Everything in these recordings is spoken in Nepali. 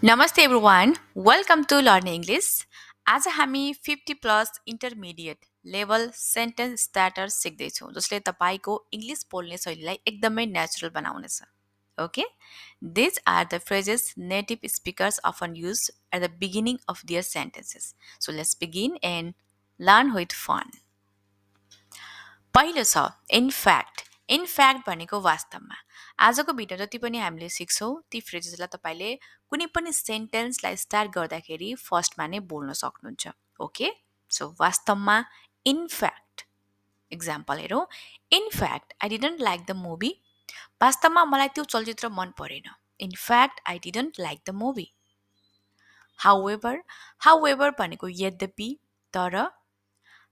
नमस्ते everyone welcome to learn English आज हामी 50+ इन्टरमिडिएट लेभल सेन्टेन्स स्टार्टर सिक्दैछौँ जसले तपाईँको इङ्ग्लिस बोल्ने शैलीलाई एकदमै नेचुरल बनाउनेछ okay these are the phrases native speakers often use at the beginning of their sentences so let's begin and learn with fun पहिलो छ इनफ्याक्ट भनेको वास्तवमा आजको भिडियो जति पनि हामीले सिक्छौँ ती फ्रेजेसलाई तपाईँले कुनै पनि सेन्टेन्सलाई स्टार्ट गर्दाखेरि फर्स्टमा नै बोल्न सक्नुहुन्छ ओके सो वास्तवमा इनफ्याक्ट इक्जाम्पल हेरौँ in fact I didn't like the movie वास्तवमा मलाई त्यो चलचित्र मन परेन in fact I didn't like the movie however भनेको यद्यपि तर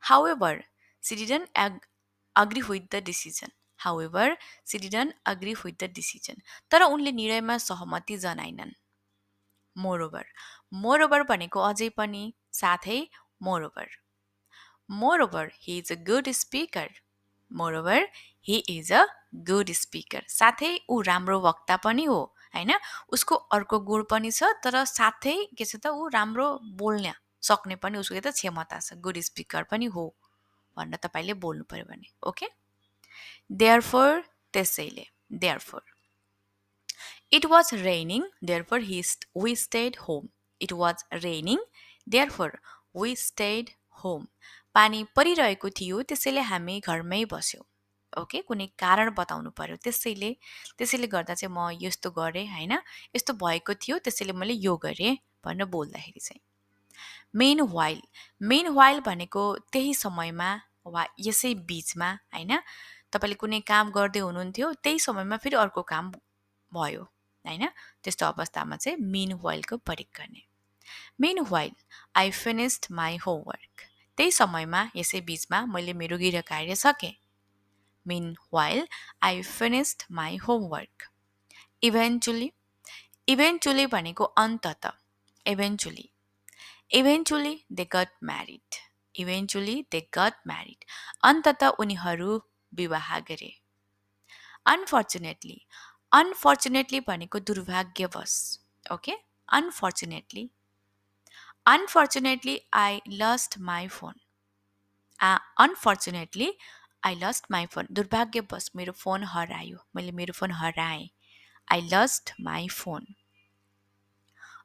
however she didn't agree with the decision. However, she didn't agree with the decision. तर उनले निर्णयमा सहमति जनाइनन्. Moreover भनेको अझै पनि साथै moreover. Moreover, he is a good speaker. Moreover, he is a good speaker. साथै ऊ राम्रो वक्ता पनि हो हैन उसको अर्को गुण पनि छ तर साथै के छ त ऊ राम्रो बोल्न सक्ने पनि उसको त क्षमता छ गुड स्पिकर पनि हो भनेर तपाईले बोल्नु पर्यो भने ओके therefore त्यसैले therefore it was raining therefore we stayed home it was raining therefore we stayed home पानी परिरहेको थियो त्यसैले हामी घरमै बस्यौं ओके कुनै कारण बताउनु पर्यो त्यसैले गर्दा चाहिँ म यस्तो गरे हैन यस्तो भएको थियो त्यसैले मैले यो गरे भनेर बोल्दाखेरि चाहिँ मेनवाइल भनेको त्यही समयमा वा यसै बीचमा हैन तपाईले कुनै काम गर्दै हुनुहुन्थ्यो त्यही समयमा फेरि अर्को काम भयो हैन त्यस्तो अवस्थामा चाहिँ meanwhile को प्रयोग गर्ने meanwhile I finished my homework त्यही समयमा यसै बीचमा मैले मेरो गृह कार्य सके meanwhile I finished my homework eventually भनेको अन्तत eventually they got married अन्तत उनीहरू विवाह गरे unfortunately भनेको दुर्भाग्यवश okay unfortunately I lost my phone दुर्भाग्यवश मेरो फोन हरायो मैले मेरो phone हराएँ I lost my phone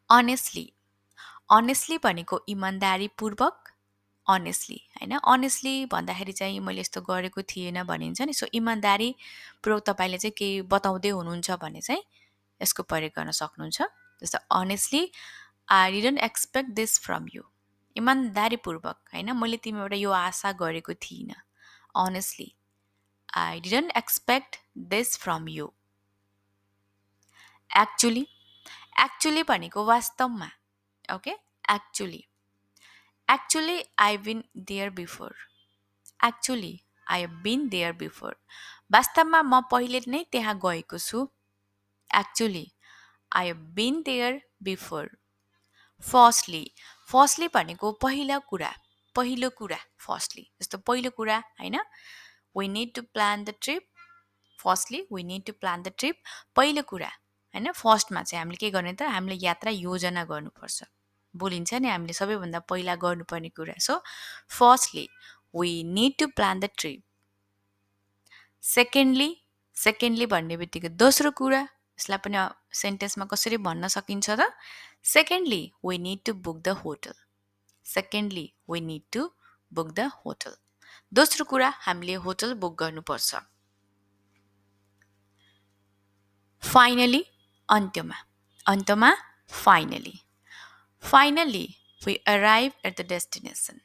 honestly भनेको इमानदारीपूर्वक honestly हैन honestly भन्दाखेरि चाहिँ मैले यस्तो गरेको थिएन भनिन्छ नि सो इमानदारी पूर्वक तपाईले चाहिँ के बताउँदै हुनुहुन्छ भने चाहिँ यसको प्रयोग गर्न सक्नुहुन्छ जस्तो honestly I didn't expect this from you इमानदारीपूर्वक हैन मैले तिमीबाट यो आशा गरेको थिइन honestly I didn't expect this from you actually भनेको वास्तवमा okay actually I've been there before वास्तवमा म पहिले नै त्यहाँ गएको छु actually I have been there before firstly भनेको पहिलो कुरा firstly जस्तो पहिलो कुरा हैन we need to plan the trip पहिलो कुरा हैन फर्स्टमा चाहिँ हामीले के गर्ने त हामीले यात्रा योजना गर्नुपर्छ बोलिन्छ नि हामीले सबैभन्दा पहिला गर्नुपर्ने कुरा so firstly we need to plan the trip secondly भन्ने बित्तिकै दोस्रो कुरा यसलाई पनि सेन्टेन्समा कसरी भन्न सकिन्छ त secondly we need to book the hotel दोस्रो कुरा हामीले होटल बुक गर्नुपर्छ finally अन्त्यमा finally we arrived at the destination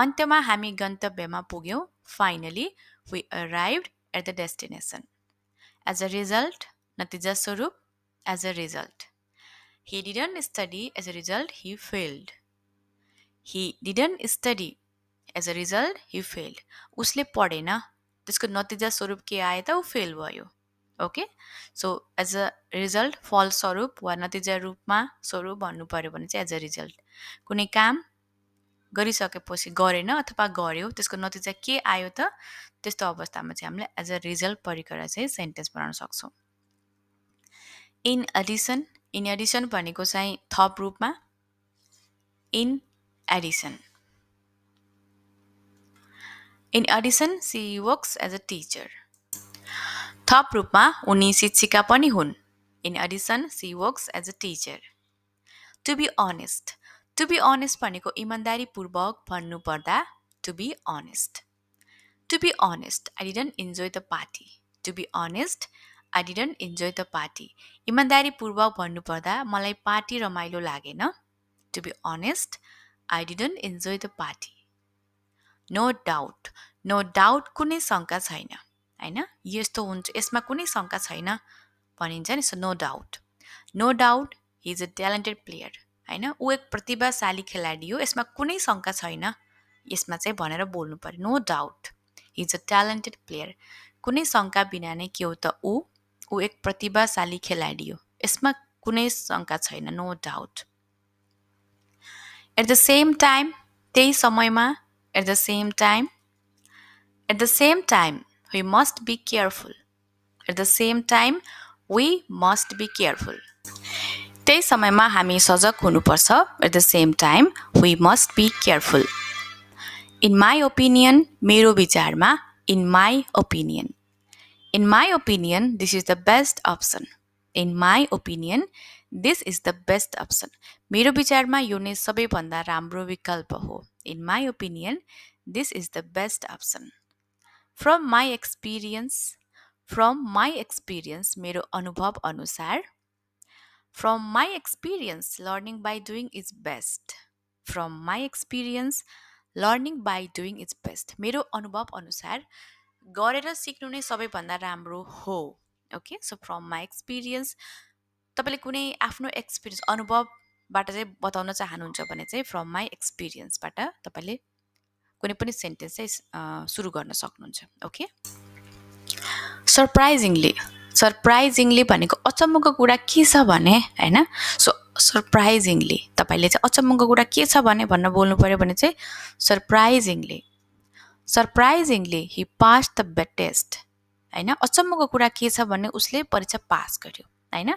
अन्त्यमा हामी गन्तव्यमा पुग्यौं finally we arrived at the destination as a result नतिजा स्वरूप as a result he didn't study as a result he failed उसले पढेन त्यसको नतिजा स्वरूप के आयो त उ फेल भयो okay so as a result फल स्वरूप वा नतिजा रूपमा स्वरूप भन्नु पर्यो भने चाहिँ एज अ रिजल्ट कुनै काम गरिसकेपछि गरेन अथवा गर्यो त्यसको नतिजा के आयो त त्यस्तो अवस्थामा चाहिँ हामीले एज अ रिजल्ट प्रयोग गरेर चाहिँ सेन्टेन्स बनाउन सक्छौं इन एडिसन भनेको चाहिँ थप रूपमा in addition in addition she works as a teacher थप रूपमा उनी शिक्षिका पनि हुन् in addition she works as a teacher to be honest भनेको इमान्दारीपूर्वक भन्नुपर्दा to be honest to be honest I didn't enjoy the party to be honest I didn't enjoy the party इमान्दारीपूर्वक भन्नुपर्दा मलाई पार्टी रमाइलो लागेन to be honest I didn't enjoy the party no doubt कुनै शङ्का छैन होइन यस्तो हुन्छ यसमा कुनै शङ्का छैन भनिन्छ नि so no doubt he is a talented player होइन ऊ एक प्रतिभाशाली खेलाडी हो यसमा कुनै शङ्का छैन यसमा चाहिँ भनेर बोल्नु पर्यो no doubt he is a talented player कुनै शङ्का बिना नै के हो त ऊ एक प्रतिभाशाली खेलाडी हो यसमा कुनै शङ्का छैन no doubt at the same time त्यही समयमा at the same time we must be careful at the same time we must be careful त्यही समयमा हामी सजग हुनुपर्छ at the same time we must be careful in my opinion मेरो विचारमा in my opinion this is the best option in my opinion this is the best option मेरो विचारमा यो नै सबैभन्दा राम्रो विकल्प हो in my opinion this is the best option from my experience मेरो अनुभव अनुसार from my experience learning by doing is best from my experience learning by doing is best मेरो अनुभव अनुसार गरेर सिक्नु नै सबैभन्दा राम्रो हो okay so from my experience तपाईँले कुनै आफ्नो एक्सपिरियन्स अनुभवबाट चाहिँ बताउन चाहनुहुन्छ भने चाहिँ फ्रम माई एक्सपिरियन्सबाट तपाईँले कुनै पनि सेन्टेन्स चाहिँ सुरु गर्न सक्नुहुन्छ ओके सरप्राइजिङली भनेको अचम्मको कुरा के छ भने होइन सो सरप्राइजिङली तपाईँले चाहिँ अचम्मको कुरा के छ भने भन्न बोल्नु पऱ्यो भने चाहिँ surprisingly he pass the bed test होइन अचम्मको कुरा के छ भने उसले परीक्षा पास गर्यो होइन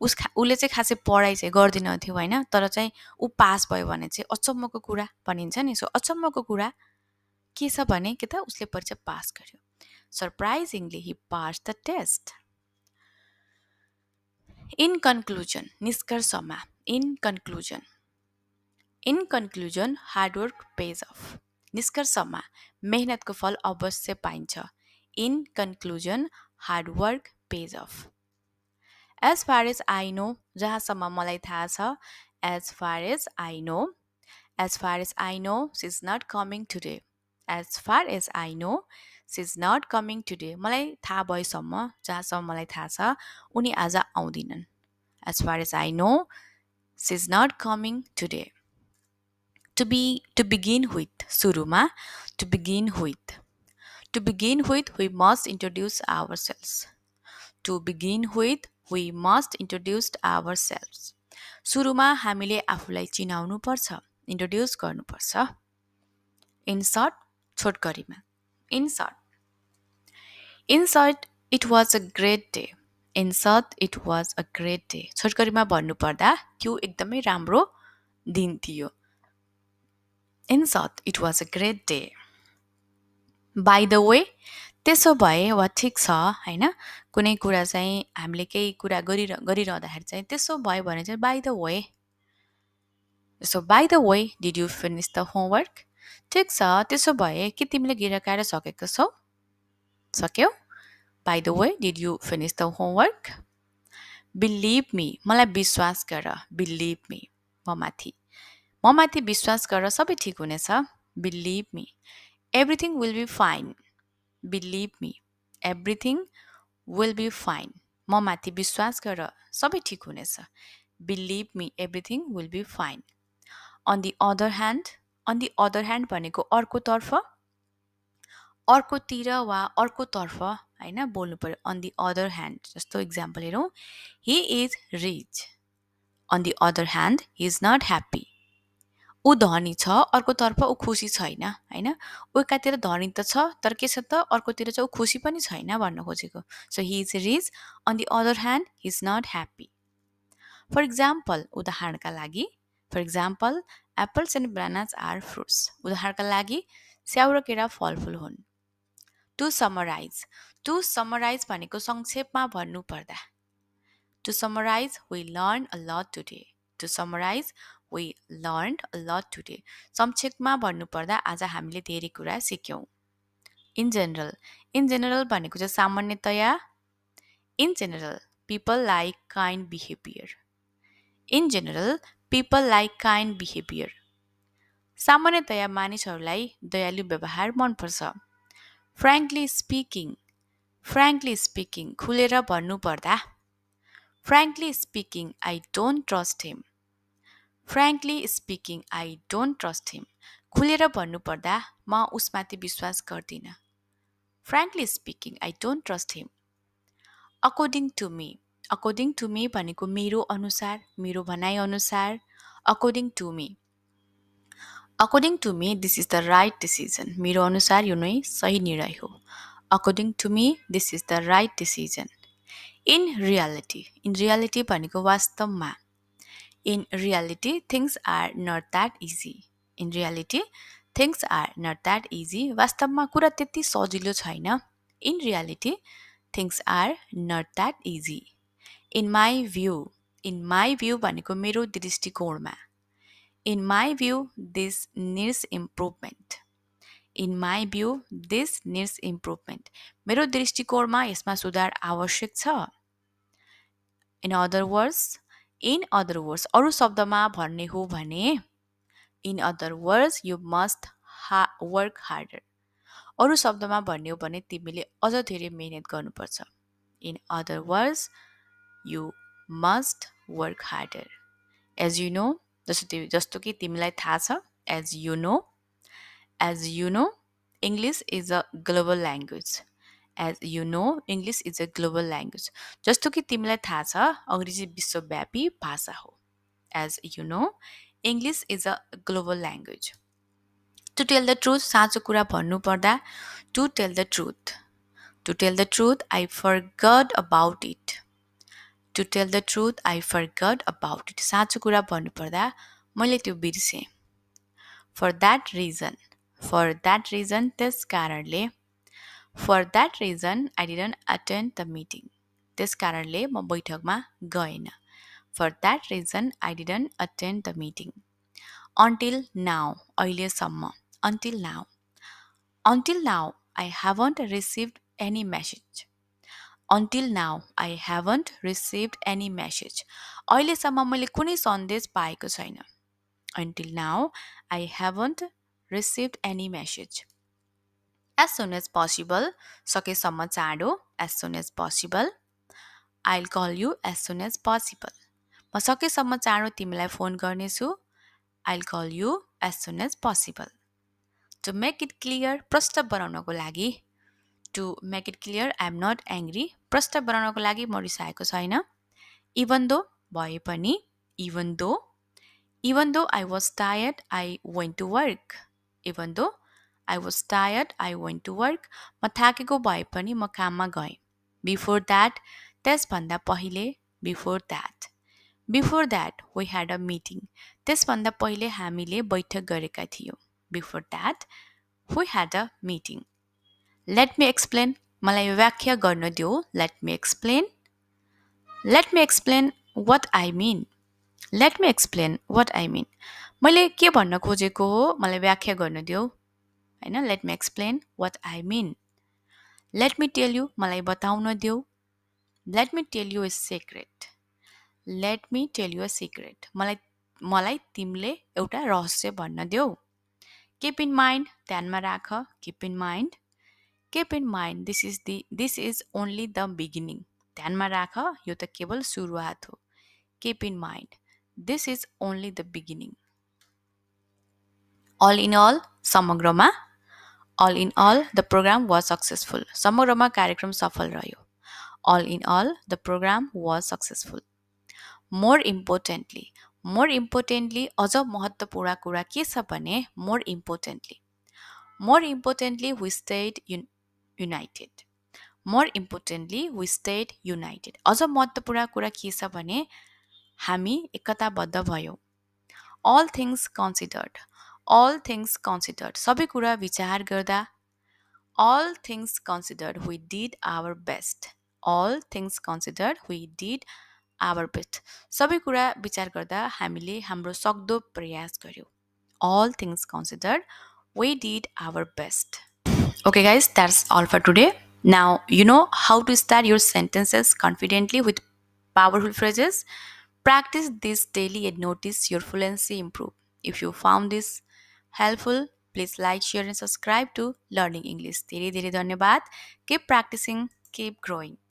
उसले चाहिँ खासै पढाइ चाहिँ गर्दैन थियो होइन तर चाहिँ ऊ पास भयो भने चाहिँ अचम्मको कुरा भनिन्छ नि सो अचम्मको कुरा के छ भने के त उसले परीक्षा पास गर्यो surprisingly he pass the test in conclusion निष्कर्षमा in conclusion hard work pays off निष्कर्षमा मेहनतको फल अवश्य पाइन्छ in conclusion hard work pays off as far as I know जहाँसम्म मलाई थाहा छ as far as I know she is not coming today as far as I know she is not coming today मलाई थाहा भएसम्म जहाँसम्म मलाई थाहा छ उनी आज आउँदिनन् as far as I know she is not coming today to begin with सुरुमा to begin with we must introduce ourselves to begin with we must introduce ourselves सुरुमा हामीले आफूलाई चिनाउनु पर्छ इन्ट्रोड्युस गर्नुपर्छ इन सर्ट छोटकरीमा in short it was a great day छोटकरीमा भन्नुपर्दा त्यो एकदमै राम्रो दिन थियो in short it was a great day by the way त्यसो भए वा ठिक छ होइन कुनै कुरा चाहिँ हामीले केही कुरा गरिरहँदाखेरि चाहिँ त्यसो भयो भने चाहिँ by the way so by the way did you finish the homework ठिक छ त्यसो भए के तिमीले गिराएर सक्यौ by the way did you finish the homework believe me मलाई विश्वास गर बिलिभ मी म माथि विश्वास गर सबै ठिक हुनेछ believe me everything will be fine believe me everything will be fine म माथि विश्वास गर सबै ठिक हुनेछ believe me everything will be fine on the other hand भनेको अर्कोतर्फ अर्कोतिर वा अर्कोतर्फ होइन बोल्नु पर्यो अन दि अदर ह्यान्ड जस्तो इक्जाम्पल हेरौँ he is rich on the other hand he is not happy ऊ धनी छ अर्कोतर्फ ऊ खुसी छैन होइन ऊ एकातिर धनी त छ तर के छ त अर्कोतिर चाहिँ ऊ खुसी पनि छैन भन्न खोजेको so he is rich on the other hand he is not happy for example उदाहरणका लागि for example apples and bananas are fruits उदाहरणका लागि स्याउ र केरा फलफुल हुन् टु समराइज भनेको संक्षेपमा भन्नुपर्दा To summarize, we learned a lot today. To summarize, we learned a lot today. संक्षेपमा भन्नुपर्दा आज हामीले धेरै कुरा सिक्यौं. In general भनेको चाहिँ सामान्यतया In general, people like kind behavior. In general, people like kind behavior. सामान्यतया मानिसहरूलाई दयालु व्यवहार मनपर्छ. Frankly speaking, खुलेर भन्नुपर्दा Frankly speaking, I don't trust him. Frankly speaking, I don't trust him. खुलेर भन्नुपर्दा म उसमाथि विश्वास गर्दिन. Frankly speaking, I don't trust him. According to me. According to me भनेको मेरो अनुसार, मेरो भनाइ अनुसार. According to me. According to me, this is the right decision. मेरो अनुसार यो नै सही निर्णय हो. According to me, this is the right decision. In reality भनेको वास्तवमा. In reality, things are not that easy. In reality, things are not that easy. वास्तवमा कुरा त्यति सजिलो छैन. In reality, things are not that easy. In my view भनेको मेरो दृष्टिकोणमा. In my view, this needs improvement. In my view, this needs improvement. मेरो दृष्टिकोणमा यसमा सुधार आवश्यक छ. In other words, अरू शब्दमा भन्ने हो भने In other words, you must work harder. अरू शब्दमा भन्ने हो भने तिमीले अझ धेरै मेहनत गर्नुपर्छ. In other words, you must work harder. As you know, जस्तो कि तिमीलाई थाहा छ, as you know, English is a global language. As you know, English is a global language. जस्तो कि तिमीलाई थाहा छ, अङ्ग्रेजी विश्वव्यापी भाषा हो. As you know, English is a global language. To tell the truth, साँचो कुरा भन्नुपर्दा, to tell the truth. To tell the truth, I forgot about it. To tell the truth, I forgot about it. साँचो कुरा भन्नुपर्दा, मैले त्यो बिर्सेँ. For that reason, त्यस कारणले, For that reason, I didn't attend the meeting. त्यस कारणले म बैठकमा गएन. For that reason, I didn't attend the meeting. Until now, अहिलेसम्म. Until now, I haven't received any message. Until now, I haven't received any message. अहिलेसम्म मैले कुनै सन्देश पाएको छैन. Until now, I haven't received any message. As soon as possible, सकेसम्म चाँडो, as soon as possible. I'll call you as soon as possible. म सकेसम्म चाँडो तिमीलाई फोन गर्नेछु. I'll call you as soon as possible. To make it clear, प्रष्ट बनाउनको लागि. To make it clear, I'm not angry. प्रष्ट बनाउनको लागि म रिसाएको छैन. Even though, भए पनि, even though I was tired, I went to work. Even though I was tired, I went to work. म थाकेको भए पनि म काममा गएँ. Before that, त्यसभन्दा पहिले, before that, we had a meeting. त्यसभन्दा पहिले हामीले बैठक गरेका थियौँ. Before that, we had a meeting. Let me explain. मलाई व्याख्या गर्न दियो. Let me explain what I mean. Let me explain what I mean. मैले के भन्न खोजेको हो मलाई व्याख्या गर्न दियो. हैन, let me explain what I mean. Let me tell you, मलाई बताउन दियो. Let me tell you a secret. Let me tell you a secret. मलाई तिमीले एउटा रहस्य भन्न देऊ. Keep in mind, ध्यानमा राख. Keep in mind, this is only the beginning. ध्यानमा राख, यो त केवल सुरुवात हो. Keep in mind, this is only the beginning. All in all, समग्रमा, all in all, the program was successful. समग्रमा कार्यक्रम सफल रह्यो. All in all, the program was successful. More importantly, more importantly अझ महत्त्वपूर्ण कुरा के छ भने more importantly we stayed united more importantly we stayed united अझ महत्त्वपूर्ण कुरा के छ भने हामी एकताबद्ध भयौँ all things considered सबै कुरा विचार गर्दा all things considered we did our best all things considered we did our best सबै कुरा विचार गर्दा हामीले हाम्रो सक्दो प्रयास गर्यौँ all things considered we did our best. Okay, guys, that's all for today. Now, you know how to start your sentences confidently with powerful phrases. Practice this daily and notice your fluency improve. If you found this helpful, please like, share, and subscribe to Learning English. धेरै धेरै धन्यवाद. Keep practicing, keep growing.